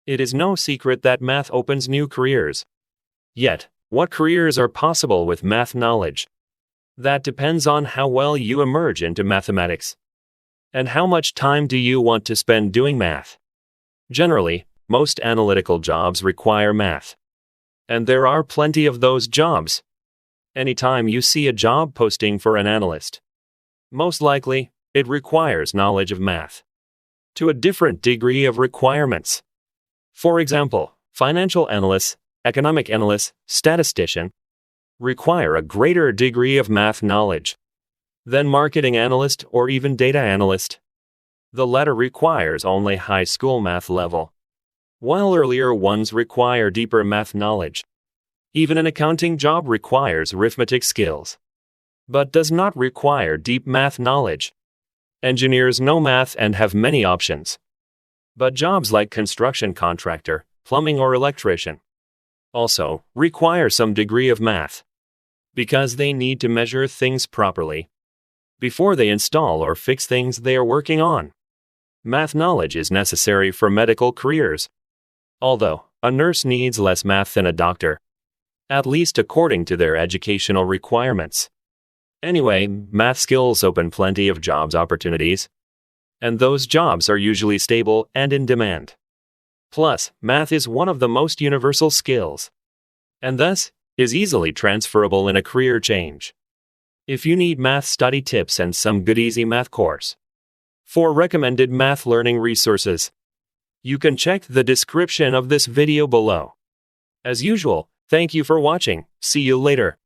It is no secret that math opens new careers. Yet, what careers are possible with math knowledge? That depends on how well you emerge into mathematics. And how much time do you want to spend doing math? Generally, most analytical jobs require math. And there are plenty of those jobs. Anytime you see a job posting for an analyst, most likely, it requires knowledge of math to a different degree of requirements. For example, financial analysts, economic analysts, statistician require a greater degree of math knowledge than marketing analyst or even data analyst. The latter requires only high school math level, while earlier ones require deeper math knowledge. Even an accounting job requires arithmetic skills, but does not require deep math knowledge. Engineers know math and have many options. But jobs like construction contractor, plumbing or electrician also require some degree of math, because they need to measure things properly before they install or fix things they are working on. Math knowledge is necessary for medical careers, although a nurse needs less math than a doctor, at least according to their educational requirements. Anyway, math skills open plenty of jobs opportunities, and those jobs are usually stable and in demand. Plus, math is one of the most universal skills, and thus, is easily transferable in a career change. If you need math study tips and some good easy math course for recommended math learning resources, you can check the description of this video below. As usual, thank you for watching. See you later.